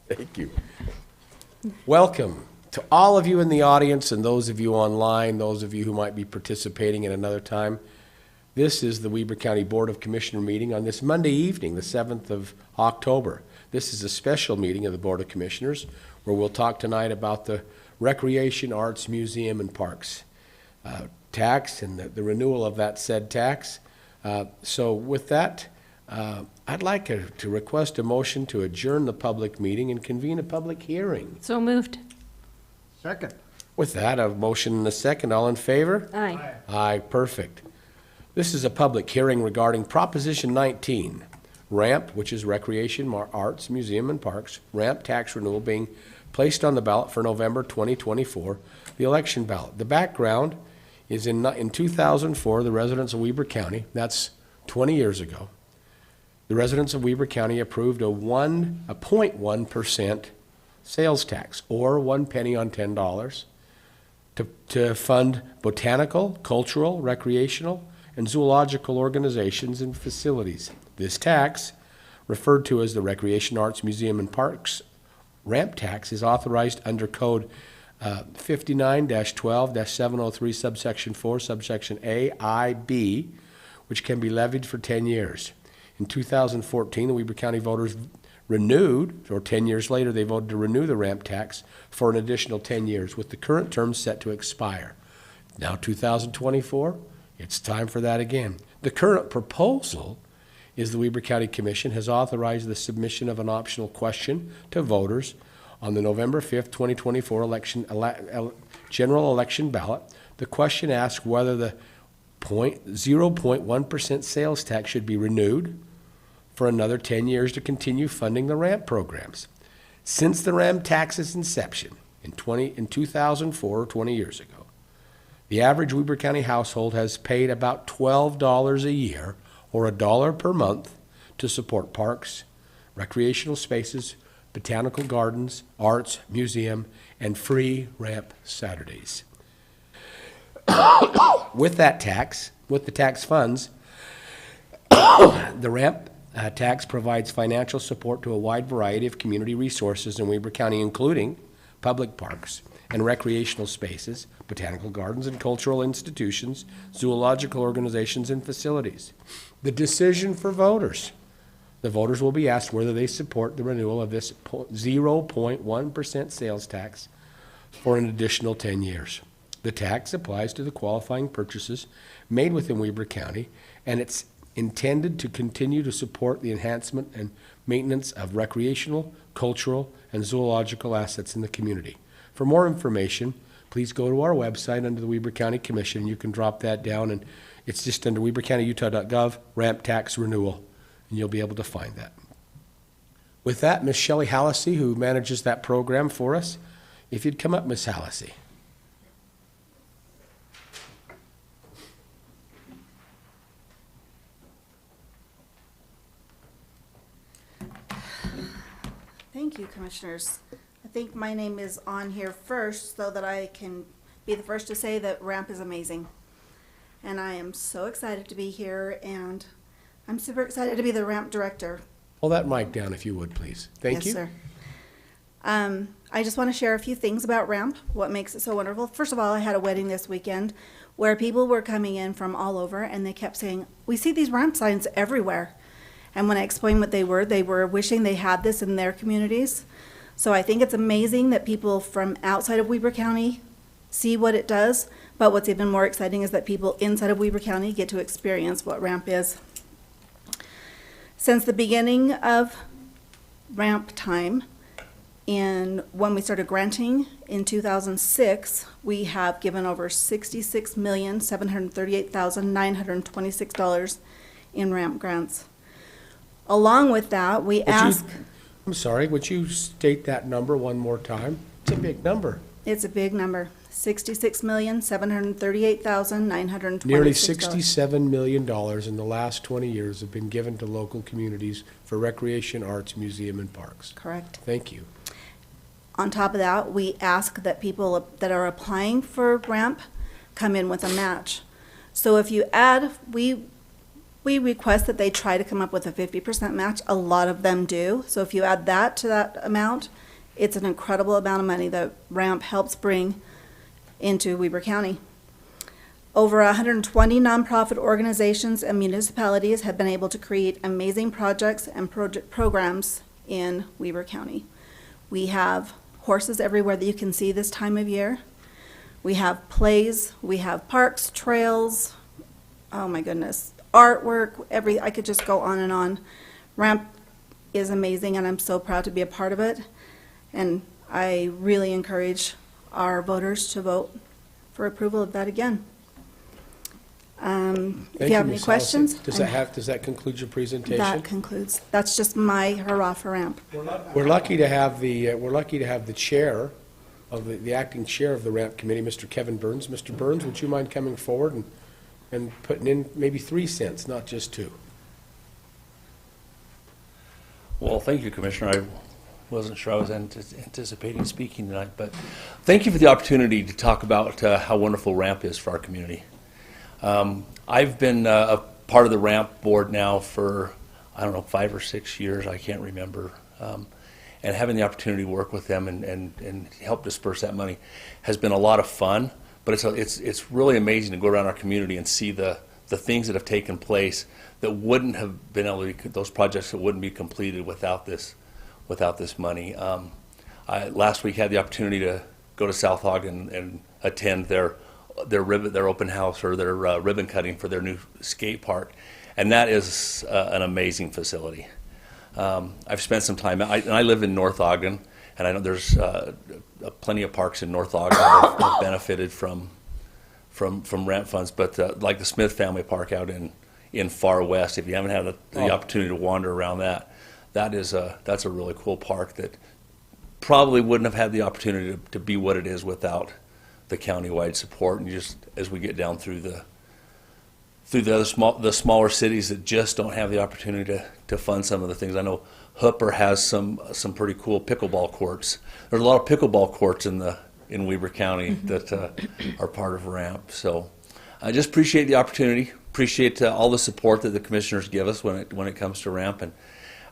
Thank you. Welcome to all of you in the audience and those of you online, those of you who might be participating at another time. This is the Weber County Board of Commissioner meeting on this Monday evening, the 7th of October. This is a special meeting of the Board of Commissioners where we'll talk tonight about the Recreation, Arts, Museum, and Parks tax and the renewal of that said tax. So with that, I'd like to request a motion to adjourn the public meeting and convene a public hearing. So moved. Second. With that, a motion and a second. All in favor? Aye. Aye, perfect. This is a public hearing regarding Proposition 19, RAMP, which is Recreation, Arts, Museum, and Parks, RAMP tax renewal being placed on the ballot for November 2024, the election ballot. The background is in 2004, the residents of Weber County, that's 20 years ago, the residents of Weber County approved a 0.1% sales tax, or 1 penny on $10, to fund botanical, cultural, recreational, and zoological organizations and facilities. This tax, referred to as the Recreation, Arts, Museum, and Parks RAMP tax, is authorized under Code 59-12-703, subsection 4, subsection A, I, B, which can be levied for 10 years. In 2014, the Weber County voters renewed, or 10 years later, they voted to renew the RAMP tax for an additional 10 years, with the current term set to expire. Now 2024, it's time for that again. The current proposal is the Weber County Commission has authorized the submission of an optional question to voters on the November 5th, 2024 general election ballot. The question asks whether the 0.1% sales tax should be renewed for another 10 years to continue funding the RAMP programs. Since the RAMP tax's inception in 2004, 20 years ago, the average Weber County household has paid about $12 a year, or $1 per month, to support parks, recreational spaces, botanical gardens, arts, museum, and free RAMP Saturdays. With that tax, with the tax funds, the RAMP tax provides financial support to a wide variety of community resources in Weber County, including public parks and recreational spaces, botanical gardens and cultural institutions, zoological organizations and facilities. The decision for voters. The voters will be asked whether they support the renewal of this 0.1% sales tax for an additional 10 years. The tax applies to the qualifying purchases made within Weber County, and it's intended to continue to support the enhancement and maintenance of recreational, cultural, and zoological assets in the community. For more information, please go to our website under the Weber County Commission. You can drop that down, and it's just under webercountyutah.gov, RAMP tax renewal, and you'll be able to find that. With that, Ms. Shelley Hallisey, who manages that program for us, if you'd come up, Ms. Hallisey. Thank you, Commissioners. I think my name is on here first so that I can be the first to say that RAMP is amazing. And I am so excited to be here, and I'm super excited to be the RAMP director. Pull that mic down if you would, please. Thank you. Yes, sir. I just want to share a few things about RAMP, what makes it so wonderful. First of all, I had a wedding this weekend where people were coming in from all over, and they kept saying, we see these RAMP signs everywhere. And when I explained what they were wishing they had this in their communities. So I think it's amazing that people from outside of Weber County see what it does, but what's even more exciting is that people inside of Weber County get to experience what RAMP is. Since the beginning of RAMP time, when we started granting in 2006, we have given over $66,738,926 in RAMP grants. Along with that, I'm sorry, would you state that number one more time? It's a big number. It's a big number, $66,738,926. Nearly $67 million in the last 20 years have been given to local communities for recreation, arts, museum, and parks. Correct. Thank you. On top of that, we ask that people that are applying for RAMP come in with a match. So if you add, We request that they try to come up with a 50% match. A lot of them do. So if you add that to that amount, it's an incredible amount of money that RAMP helps bring into Weber County. Over 120 nonprofit organizations and municipalities have been able to create amazing projects and programs in Weber County. We have horses everywhere that you can see this time of year. We have plays, we have parks, trails, oh my goodness, artwork, I could just go on and on. RAMP is amazing and I'm so proud to be a part of it. And I really encourage our voters to vote for approval of that again. If you have any questions? Does that conclude your presentation? That concludes. That's just my hurrah for RAMP. We're lucky to have the chair of the acting chair of the RAMP committee, Mr. Kevin Burns. Mr. Burns, would you mind coming forward and putting in maybe 3 cents, not just 2? Well, thank you, Commissioner. I wasn't sure I was anticipating speaking tonight, but thank you for the opportunity to talk about how wonderful RAMP is for our community. I've been a part of the RAMP board now for, I don't know, 5 or 6 years, I can't remember. And having the opportunity to work with them and help disperse that money has been a lot of fun, but it's really amazing to go around our community and see the things that have taken place that wouldn't have been able to, those projects that wouldn't be completed without this money. Last week had the opportunity to go to South Ogden and attend their open house or their ribbon cutting for their new skate park, and that is an amazing facility. I've spent some time, and I live in North Ogden, and I know there's plenty of parks in North Ogden that have benefited from RAMP funds, but like the Smith Family Park out in Far West, if you haven't had the opportunity to wander around that's a really cool park that probably wouldn't have had the opportunity to be what it is without the countywide support. And just as we get down through the smaller cities that just don't have the opportunity to fund some of the things. I know Hooper has some pretty cool pickleball courts. There's a lot of pickleball courts in Weber County that are part of RAMP. So I just appreciate the opportunity. Appreciate all the support that the commissioners give us when it comes to RAMP. And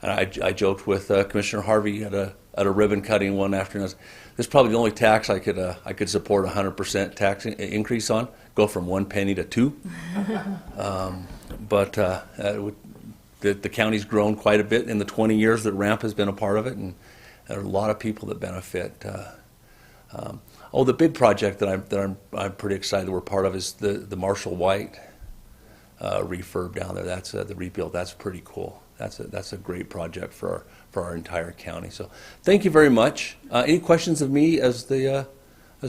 I joked with Commissioner Harvey at a ribbon cutting one afternoon. This is probably the only tax I could support 100% tax increase on. Go from 1 penny to 2. But the county's grown quite a bit in the 20 years that RAMP has been a part of it, and there are a lot of people that benefit. The big project that I'm pretty excited that we're part of is the Marshall White refurb down there. That's the rebuild. That's pretty cool. That's a great project for our entire county. So thank you very much. Any questions of me as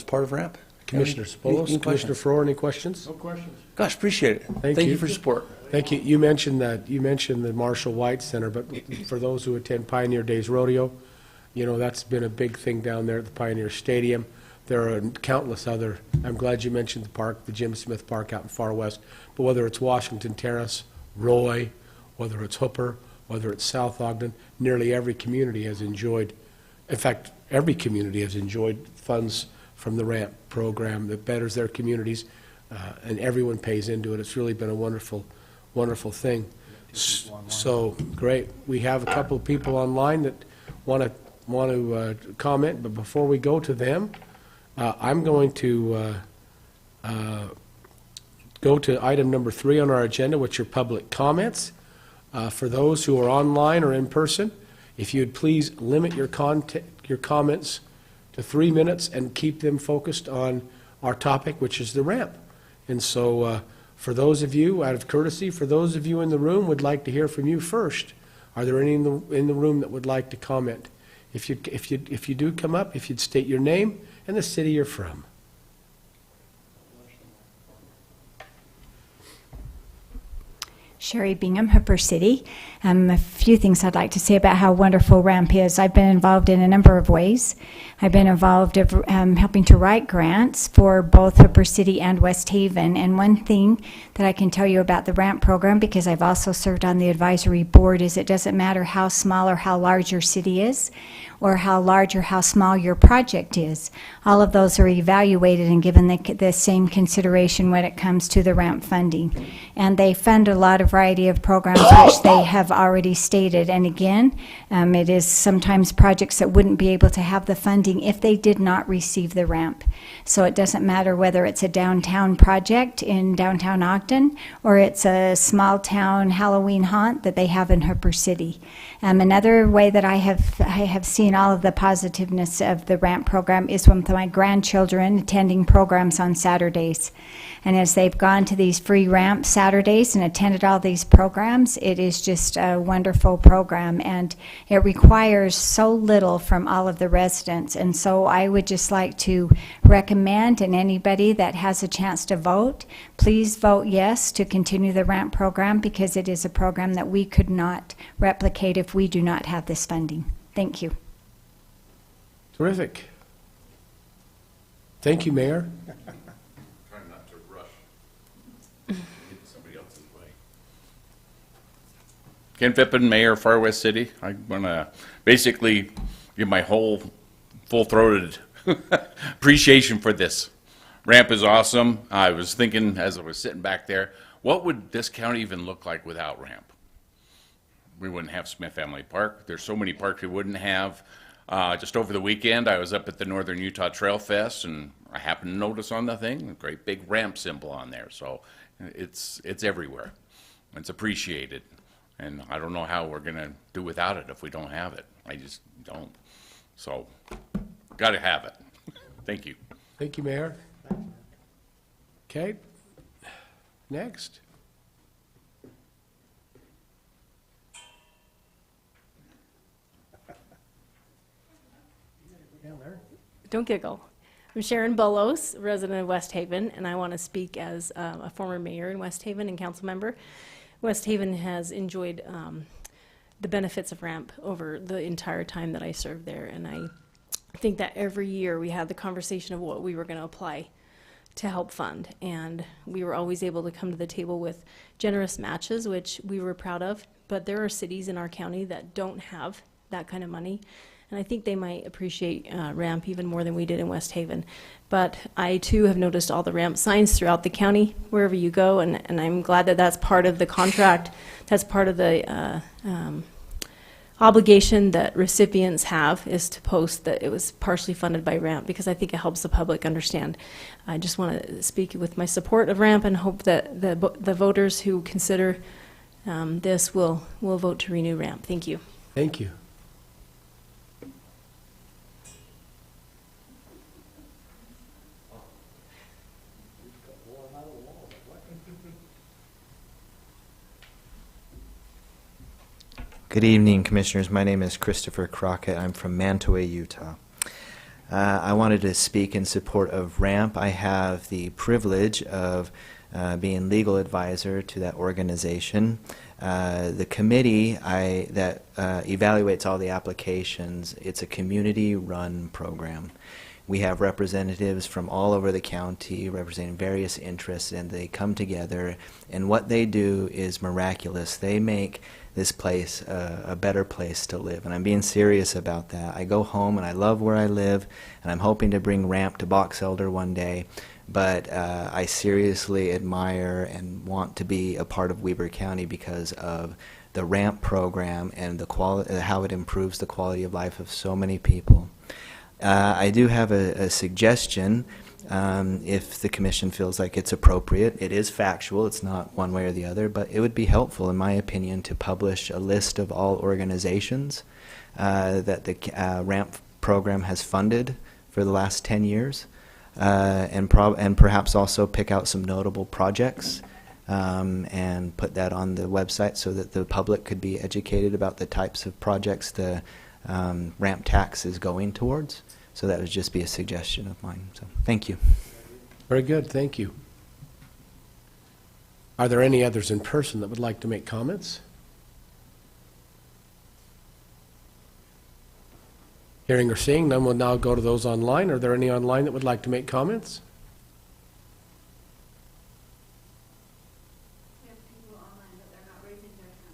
part of RAMP? Commissioner Spolos, Commissioner Frohr, any questions? No questions. Gosh, appreciate it. Thank you for your support. Thank you. You mentioned the Marshall White Center, but for those who attend Pioneer Days Rodeo, that's been a big thing down there at the Pioneer Stadium. There are countless other, I'm glad you mentioned the park, the Jim Smith Park out in Far West, but whether it's Washington Terrace, Roy, whether it's Hooper, whether it's South Ogden, nearly every community has enjoyed, in fact, every community has enjoyed funds from the RAMP program that betters their communities, and everyone pays into it. It's really been a wonderful, wonderful thing. So, great. We have a couple of people online that want to comment, but before we go to them, I'm going to go to item number 3 on our agenda, which are public comments. For those who are online or in person, if you'd please limit your comments to 3 minutes and keep them focused on our topic, which is the RAMP. And so for those of you, out of courtesy, for those of you in the room, would like to hear from you first. Are there any in the room that would like to comment? If you do come up, if you'd state your name and the city you're from. Sherry Bingham, Hooper City. A few things I'd like to say about how wonderful RAMP is. I've been involved in a number of ways. I've been involved in helping to write grants for both Hooper City and West Haven. And one thing that I can tell you about the RAMP program, because I've also served on the advisory board, is it doesn't matter how small or how large your city is or how large or how small your project is. All of those are evaluated and given the same consideration when it comes to the ramp funding. And they fund a lot of variety of programs which they have already stated. And again, it is sometimes projects that wouldn't be able to have the funding if they did not receive the ramp. So it doesn't matter whether it's a downtown project in downtown Ogden or it's a small town Halloween haunt that they have in Hooper City. Another way that I have seen all of the positiveness of the ramp program is with my grandchildren attending programs on Saturdays. And as they've gone to these free ramp Saturdays and attended all these programs, it is just a wonderful program, and it requires so little from all of the residents. And so I would just like to recommend, and anybody that has a chance to vote, please vote yes to continue the ramp program, because it is a program that we could not replicate if we do not have this funding. Thank you. Terrific. Thank you, Mayor. Trying not to rush. Get somebody else's way. Ken Fippen, Mayor, Far West City. I want to basically give my whole full-throated appreciation for this. Ramp is awesome. I was thinking as I was sitting back there, what would this county even look like without ramp? We wouldn't have Smith Family Park. There's so many parks we wouldn't have. Just over the weekend, I was up at the Northern Utah Trail Fest, and I happened to notice on the thing a great big ramp symbol on there. So it's everywhere. It's appreciated. And I don't know how we're going to do without it if we don't have it. I just don't. So, got to have it. Thank you. Thank you, Mayor. Okay. Next. Don't giggle. I'm Sharon Bullos, resident of West Haven, and I want to speak as a former mayor in West Haven and council member. West Haven has enjoyed the benefits of ramp over the entire time that I served there, and I think that every year we had the conversation of what we were going to apply to help fund, and we were always able to come to the table with generous matches, which we were proud of. But there are cities in our county that don't have that kind of money, and I think they might appreciate ramp even more than we did in West Haven. But I too have noticed all the ramp signs throughout the county wherever you go, and I'm glad that that's part of the contract. That's part of the obligation that recipients have, is to post that it was partially funded by ramp, because I think it helps the public understand. I just want to speak with my support of ramp and hope that the voters who consider this will vote to renew ramp. Thank you. Thank you. Good evening, Commissioners. My name is Christopher Crockett. I'm from Mantua, Utah. I wanted to speak in support of RAMP. I have the privilege of being legal advisor to that organization. The committee that evaluates all the applications, it's a community-run program. We have representatives from all over the county representing various interests, and they come together, and what they do is miraculous. They make this place a better place to live, and I'm being serious about that. I go home and I love where I live, and I'm hoping to bring ramp to Box Elder one day, but I seriously admire and want to be a part of Weber County because of the ramp program and the quality, how it improves the quality of life of so many people. I do have a suggestion. If the commission feels like it's appropriate. It is factual, it's not one way or the other, but it would be helpful, in my opinion, to publish a list of all organizations that the RAMP program has funded for the last 10 years, and perhaps also pick out some notable projects and put that on the website so that the public could be educated about the types of projects the RAMP tax is going towards. So that would just be a suggestion of mine. So thank you. Very good, thank you. Are there any others in person that would like to make comments? Hearing or seeing none, we'll now go to those online. Are there any online that would like to make comments?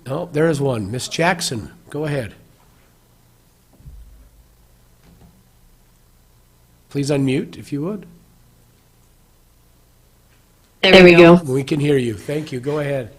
No, there is one. Miss Jackson, go ahead. Please unmute if you would. There we go. We can hear you. Thank you. Go ahead.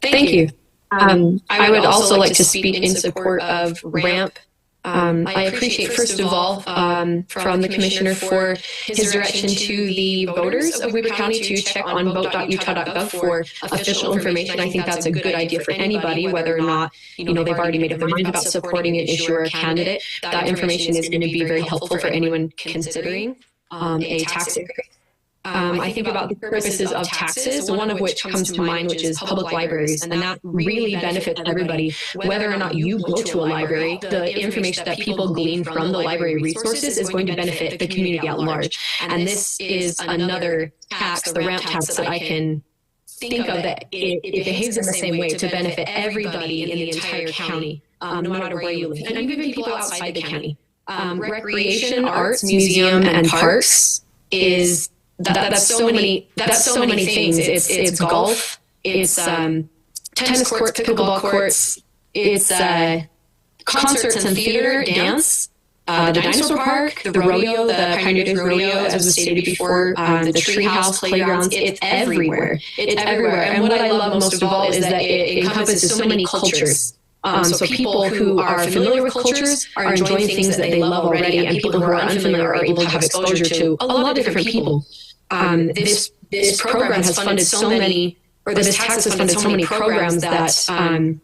Thank you. I would also like to speak in support of RAMP. I appreciate, first of all, from the Commissioner for his direction to the voters of Weber County to check on vote.utah.gov for official information. I think that's a good idea for anybody, whether or not, they've already made up their mind about supporting an issue or a candidate. That information is going to be very helpful for anyone considering a tax increase. I think about the purposes of taxes, one of which comes to mind, which is public libraries, and that really benefits everybody. Whether or not you go to a library, the information that people glean from the library resources is going to benefit the community at large. And this is another tax, the RAMP tax, that I can think of that it behaves in the same way to benefit everybody in the entire county, no matter where you live, and even people outside the county. Recreation, arts, museum, and parks is that's so many things. It's golf, it's tennis courts, pickleball courts, it's concerts and theater, dance, the dinosaur park, the rodeo, the Pioneer Days rodeo, as was stated before, the tree house, playgrounds. It's everywhere. It's everywhere. And what I love most of all is that it encompasses so many cultures. So people who are familiar with cultures are enjoying things that they love already, and people who are unfamiliar are able to have exposure to a lot of different people. This program has funded so many, or this tax has funded so many programs that,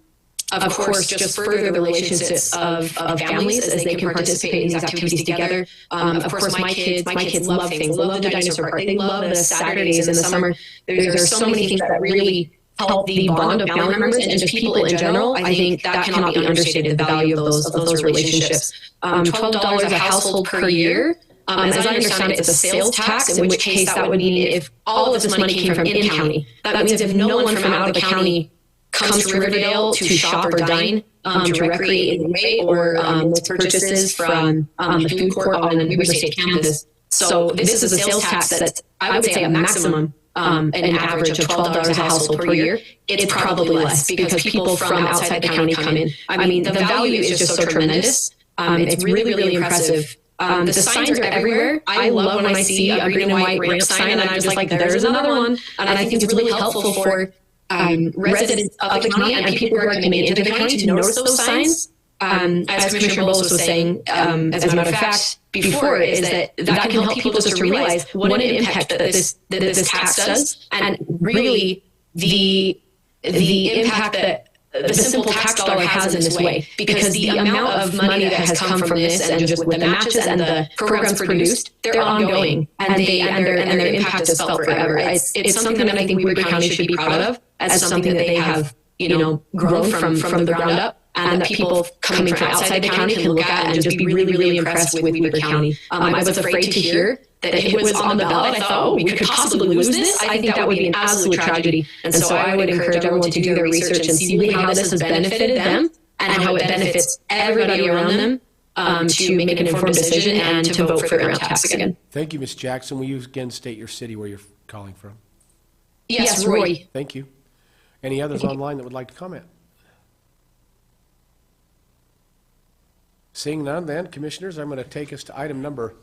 of course, just further the relationships of families as they can participate in these activities together. Of course, my kids love things. They love the dinosaur park. They love the Saturdays in the summer. There's so many things that really help the bond of family members and just people in general. I think that cannot be understated, the value of those relationships. $12 a household per year. As I understand it, it's a sales tax, in which case that would mean if all of this money came from in-county. That means if no one from out of the county comes to Riverdale to shop or dine, to recreate in a way, or with purchases from the food court on the Weber State campus. So this is a sales tax that's, I would say, a maximum, an average of $12 a household per year. It's probably less because people from outside the county come in. I mean, the value is just so tremendous. It's really, really impressive. The signs are everywhere. I love when I see a green and white ramp sign, and I'm just like, there's another one. And I think it's really helpful for residents of the county and people who are coming into the county to notice those signs. As Commissioner Bowles was saying, as a matter of fact, before, is that can help people just to realize what an impact that this tax does, and really the impact that the simple tax dollar has in this way, because the amount of money that has come from this, and just with the matches and the programs produced, they're ongoing, and their impact is felt forever. It's something that I think Weber County should be proud of as something that they have, grown from the ground up, and that people coming from outside the county can look at and just be really, really impressed with Weber County. I was afraid to hear that it was on the ballot. I thought, oh, we could possibly lose this. I think that would be an absolute tragedy. And so I would encourage everyone to do their research and see really how this has benefited them and how it benefits everybody around them, to make an informed decision and to vote for the ramp tax again. Thank you, Ms. Jackson. Will you again state your city where you're calling from? Yes, Roy. Thank you. Any others online that would like to comment? Seeing none, then, Commissioners, I'm going to take us to item number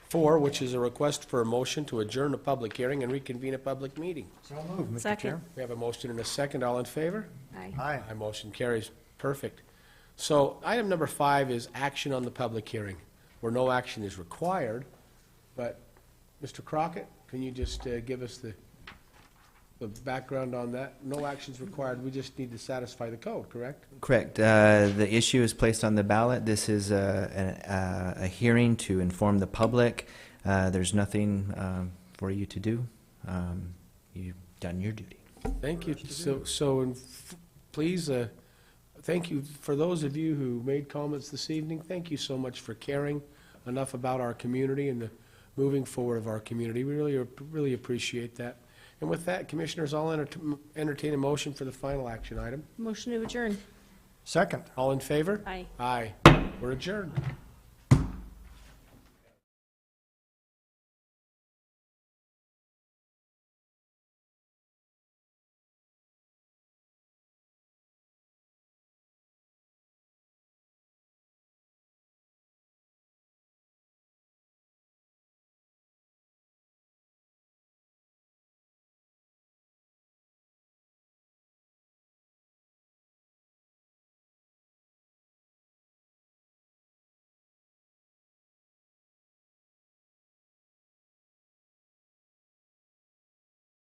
4, which is a request for a motion to adjourn a public hearing and reconvene a public meeting. So moved, Mr. Second. Chair. We have a motion and a second. All in favor? Aye. Aye. My motion carries. Perfect. So item number 5 is action on the public hearing, where no action is required. But, Mr. Crockett, can you just give us the background on that? No action is required. We just need to satisfy the code, correct? Correct. The issue is placed on the ballot. This is a hearing to inform the public. There's nothing for you to do. You've done your duty. Thank you. Please, thank you for those of you who made comments this evening. Thank you so much for caring enough about our community and the moving forward of our community. We really appreciate that. And with that, Commissioners, I'll entertain a motion for the final action item. Motion to adjourn. Second. All in favor? Aye. Aye. We're adjourned.